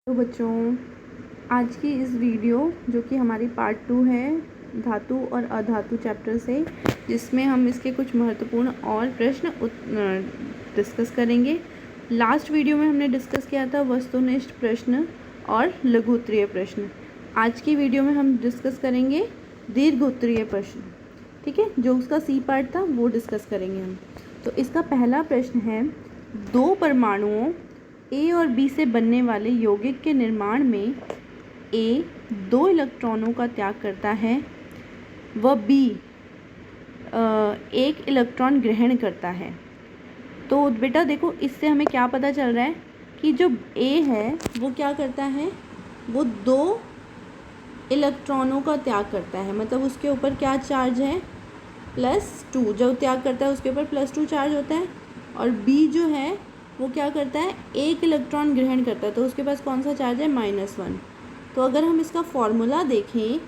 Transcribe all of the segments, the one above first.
तो बच्चों, आज की इस वीडियो जो कि हमारी पार्ट 2 है धातु और अधातु चैप्टर से, जिसमें हम इसके कुछ महत्वपूर्ण और प्रश्न डिस्कस करेंगे। लास्ट वीडियो में हमने डिस्कस किया था वस्तुनिष्ठ प्रश्न और लघु उत्तरीय प्रश्न। आज की वीडियो में हम डिस्कस करेंगे दीर्घ उत्तरीय प्रश्न। ठीक है, जो उसका सी पार्ट था वो डिस्कस करेंगे हम। तो इसका पहला प्रश्न है, दो परमाणुओं ए और बी से बनने वाले यौगिक के निर्माण में ए 2 इलेक्ट्रॉनों का त्याग करता है व बी 1 इलेक्ट्रॉन ग्रहण करता है। तो बेटा देखो, इससे हमें क्या पता चल रहा है कि जो ए है वो क्या करता है, वो 2 इलेक्ट्रॉनों का त्याग करता है। मतलब उसके ऊपर क्या चार्ज है, +2। जो त्याग करता है उसके ऊपर +2 चार्ज होता है। और बी जो है वो क्या करता है, 1 इलेक्ट्रॉन ग्रहण करता है, तो उसके पास कौन सा चार्ज है, -1। तो अगर हम इसका फॉर्मूला देखें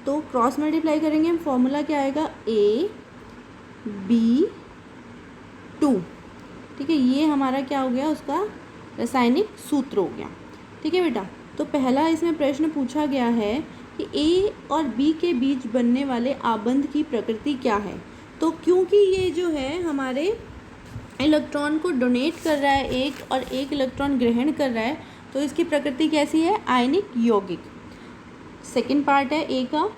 तो क्रॉस मल्टीप्लाई करेंगे हम, फॉर्मूला क्या आएगा, AB2। ठीक है, ये हमारा क्या हो गया, उसका रासायनिक सूत्र हो गया। ठीक है बेटा, तो पहला इसमें प्रश्न पूछा गया है कि ए और बी के बीच बनने वाले आबंध की प्रकृति क्या है। तो क्योंकि ये जो है हमारे इलेक्ट्रॉन को डोनेट कर रहा है एक, और 1 इलेक्ट्रॉन ग्रहण कर रहा है, तो इसकी प्रकृति कैसी है, आयनिक यौगिक। सेकंड पार्ट है ए का,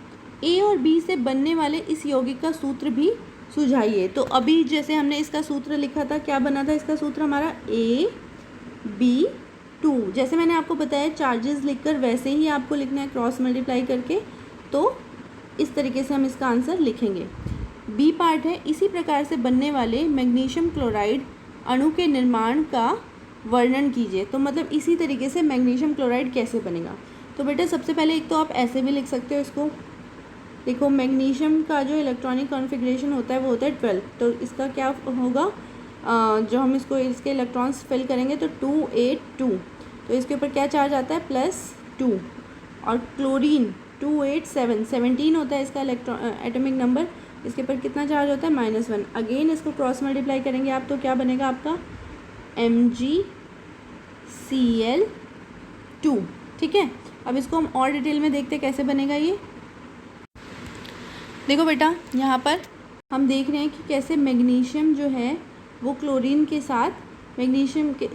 ए और बी से बनने वाले इस यौगिक का सूत्र भी सुझाइए। तो अभी जैसे हमने इसका सूत्र लिखा था, क्या बना था इसका सूत्र हमारा, AB2। जैसे मैंने आपको बताया चार्जेस लिखकर, वैसे ही आपको लिखना है क्रॉस मल्टीप्लाई करके। तो इस तरीके से हम इसका आंसर लिखेंगे। बी पार्ट है, इसी प्रकार से बनने वाले मैग्नीशियम क्लोराइड अणु के निर्माण का वर्णन कीजिए। तो मतलब इसी तरीके से मैग्नीशियम क्लोराइड कैसे बनेगा। तो बेटा सबसे पहले एक तो आप ऐसे भी लिख सकते हो इसको। देखो, मैग्नीशियम का जो इलेक्ट्रॉनिक कॉन्फ़िगरेशन होता है वो होता है 12। तो इसका क्या होगा, जो हम इसके इलेक्ट्रॉन्स फिल करेंगे तो 282। तो इसके ऊपर क्या चार्ज आता है, +2। और क्लोरीन 287, 17 होता है इसका एटॉमिक नंबर। इसके ऊपर कितना चार्ज होता है, -1। अगेन इसको क्रॉस मल्टीप्लाई करेंगे आप, तो क्या बनेगा आपका, MgCl2। ठीक है, अब इसको हम और डिटेल में देखते हैं कैसे बनेगा ये। देखो बेटा, यहाँ पर हम देख रहे हैं कि कैसे मैग्नीशियम जो है वो क्लोरीन के साथ मैग्नीशियम के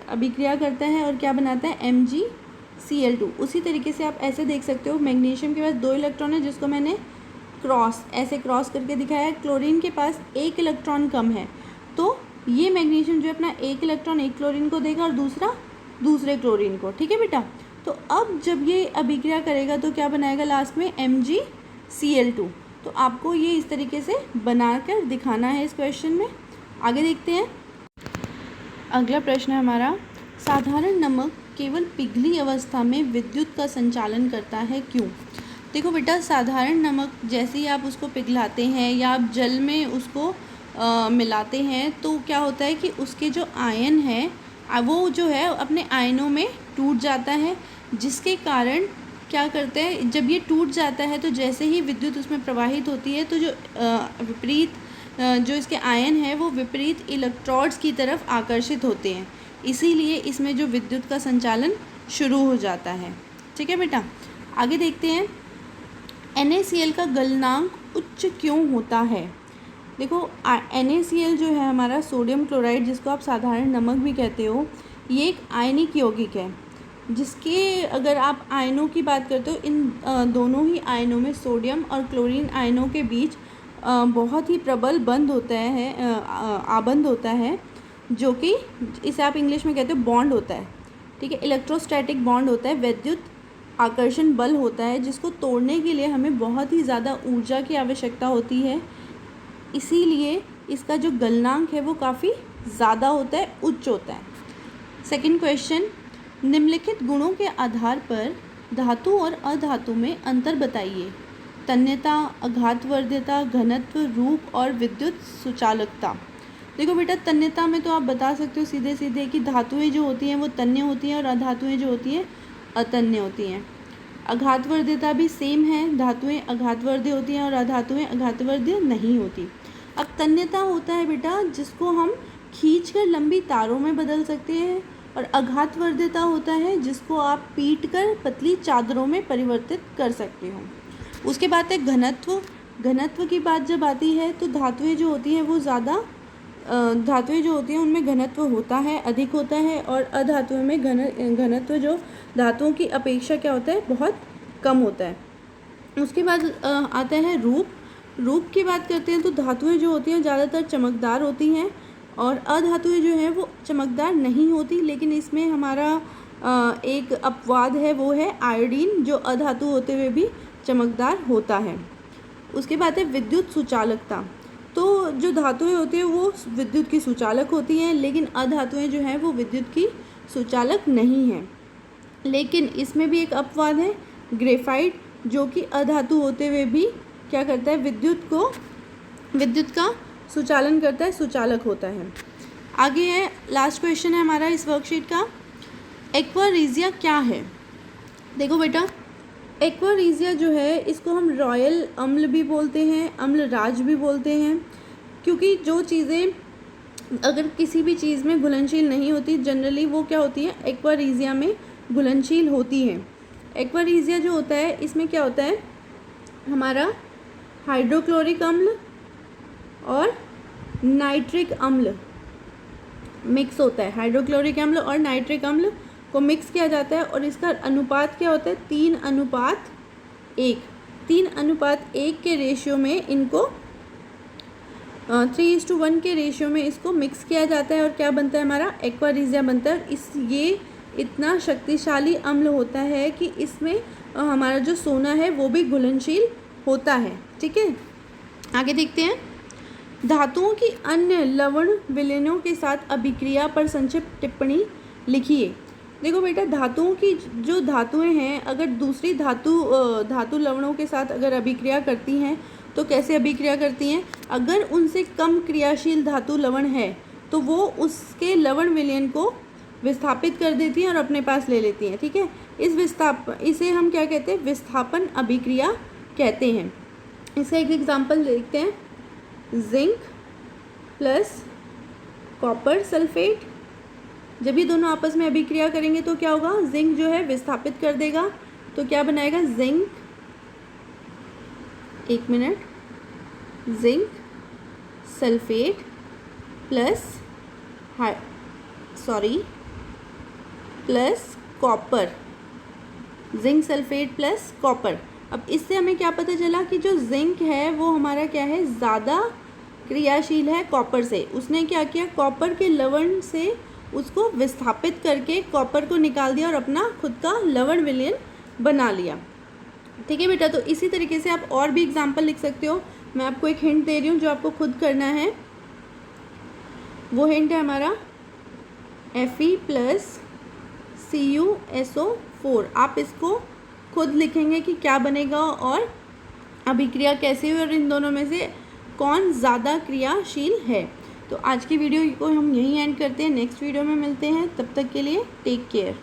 अभिक्रिया करता है और क्या बनाता है, MgCl2। उसी तरीके से आप ऐसे देख सकते हो, मैग्नीशियम के पास 2 इलेक्ट्रॉन है, जिसको मैंने ऐसे क्रॉस करके दिखाया है। क्लोरीन के पास 1 इलेक्ट्रॉन कम है, तो ये मैग्नीशियम जो है अपना 1 इलेक्ट्रॉन एक क्लोरीन को देगा और दूसरा दूसरे क्लोरीन को। ठीक है बेटा, तो अब जब ये अभिक्रिया करेगा तो क्या बनाएगा लास्ट में, MgCl2। तो आपको ये इस तरीके से बनाकर दिखाना है इस क्वेश्चन में। आगे देखते हैं। अगला प्रश्न है हमारा, साधारण नमक केवल पिघली अवस्था में विद्युत का संचालन करता है, क्यों। देखो बेटा, साधारण नमक जैसे ही आप उसको पिघलाते हैं या आप जल में उसको मिलाते हैं, तो क्या होता है कि उसके जो आयन है वो जो है अपने आयनों में टूट जाता है, जिसके कारण क्या करते हैं, जब ये टूट जाता है तो जैसे ही विद्युत उसमें प्रवाहित होती है तो जो विपरीत जो इसके आयन है वो विपरीत इलेक्ट्रोड्स की तरफ आकर्षित होते हैं, इसीलिए इसमें जो विद्युत का संचालन शुरू हो जाता है। ठीक है बेटा, आगे देखते हैं। NaCl का गलनांक उच्च क्यों होता है। देखो, NaCl जो है हमारा सोडियम क्लोराइड, जिसको आप साधारण नमक भी कहते हो, ये एक आयनिक यौगिक है, जिसके अगर आप आयनों की बात करते हो, इन दोनों ही आयनों में, सोडियम और क्लोरीन आयनों के बीच बहुत ही प्रबल बंध होता है, आबंध होता है, जो कि इसे आप इंग्लिश में कहते हो बॉन्ड होता है। ठीक है, इलेक्ट्रोस्टैटिक बॉन्ड होता है, वैद्युत आकर्षण बल होता है, जिसको तोड़ने के लिए हमें बहुत ही ज़्यादा ऊर्जा की आवश्यकता होती है, इसीलिए इसका जो गलनांक है वो काफ़ी ज़्यादा होता है, उच्च होता है। सेकंड क्वेश्चन, निम्नलिखित गुणों के आधार पर धातु और अधातु में अंतर बताइए। तन्यता, आघातवर्ध्यता, घनत्व, रूप और विद्युत सुचालकता। देखो बेटा, तन्यता में तो आप बता सकते हो सीधे सीधे कि धातुएं जो होती हैं वो तन्य होती हैं और अधातुएं जो होती हैं अतन्य होती हैं। आघातवर्ध्यता भी सेम है, धातुएं आघातवर्ध्य होती हैं और अधातुएं आघातवर्ध्य नहीं होती। अब तन्यता होता है बेटा, जिसको हम खींचकर लंबी तारों में बदल सकते हैं, और अघातवर्ध्यता होता है जिसको आप पीट कर पतली चादरों में परिवर्तित कर सकते हो। उसके बाद है घनत्व। घनत्व की बात जब आती है तो धातुएं जो होती हैं वो ज़्यादा धातुएं जो होती हैं उनमें घनत्व होता है, अधिक होता है, और अधातुओं में घनत्व जो धातुओं की अपेक्षा क्या होता है, बहुत कम होता है। उसके बाद आता है रूप। रूप की बात करते हैं तो धातुएं जो होती हैं ज़्यादातर चमकदार होती हैं और अधातुएं जो हैं वो चमकदार नहीं होती, लेकिन इसमें हमारा एक अपवाद है, वो है आयोडीन, जो अधातु होते हुए भी चमकदार होता है। उसके बाद है विद्युत सुचालकता। तो जो धातुएं होती हैं वो विद्युत की सुचालक होती हैं, लेकिन अधातुएं जो हैं वो विद्युत की सुचालक नहीं हैं। लेकिन इसमें भी एक अपवाद है, ग्रेफाइट, जो कि अधातु होते हुए भी क्या करता है, विद्युत का सुचालन करता है, सुचालक होता है। आगे है, लास्ट क्वेश्चन है हमारा इस वर्कशीट का, एक्वारीजिया क्या है। देखो बेटा, एक्वारीजिया जो है इसको हम रॉयल अम्ल भी बोलते हैं, अम्ल राज भी बोलते हैं, क्योंकि जो चीज़ें अगर किसी भी चीज़ में घुलनशील नहीं होती जनरली वो क्या होती है, एक्वारीजिया में घुलनशील होती हैं। एक्वारीजिया जो होता है इसमें क्या होता है, हमारा हाइड्रोक्लोरिक अम्ल और नाइट्रिक अम्ल मिक्स होता है। हाइड्रोक्लोरिक अम्ल और नाइट्रिक अम्ल को मिक्स किया जाता है और इसका अनुपात क्या होता है, 3:1। 3:1 के रेशियो में इनको 3:1 के रेशियो में इसको मिक्स किया जाता है और क्या बनता है, हमारा एक्वारीजिया बनता है। ये इतना शक्तिशाली अम्ल होता है कि इसमें हमारा जो सोना है वो भी घुलनशील होता है। ठीक है, आगे देखते हैं। धातुओं की अन्य लवण विलयनों के साथ अभिक्रिया पर संक्षिप्त टिप्पणी लिखिए। देखो बेटा, धातुओं की जो धातुएं हैं अगर दूसरी धातु लवणों के साथ अगर अभिक्रिया करती हैं तो कैसे अभिक्रिया करती हैं, अगर उनसे कम क्रियाशील धातु लवण है तो वो उसके लवण विलयन को विस्थापित कर देती हैं और अपने पास ले लेती हैं। ठीक है, इसे हम क्या कहते हैं, विस्थापन अभिक्रिया कहते हैं। इसका एक एग्जांपल देखते हैं, जिंक प्लस कॉपर सल्फेट, जब ये दोनों आपस में अभिक्रिया करेंगे तो क्या होगा, जिंक जो है विस्थापित कर देगा, तो क्या बनाएगा, जिंक, एक minute, zinc sulphate plus copper, zinc sulphate plus copper. अब इससे हमें क्या पता चला कि जो जिंक है वो हमारा क्या है, ज़्यादा क्रियाशील है कॉपर से। उसने क्या किया, कॉपर के लवण से उसको विस्थापित करके कॉपर को निकाल दिया और अपना खुद का लवण विलयन बना लिया। ठीक है बेटा, तो इसी तरीके से आप और भी एग्जाम्पल लिख सकते हो। मैं आपको एक हिंट दे रही हूँ जो आपको खुद करना है। वो हिंट है हमारा Fe प्लस CuSO4। आप इसको खुद लिखेंगे कि क्या बनेगा और अभिक्रिया कैसे हुई और इन दोनों में से कौन ज़्यादा क्रियाशील है। तो आज की वीडियो को हम यहीं एंड करते हैं, नेक्स्ट वीडियो में मिलते हैं, तब तक के लिए टेक केयर।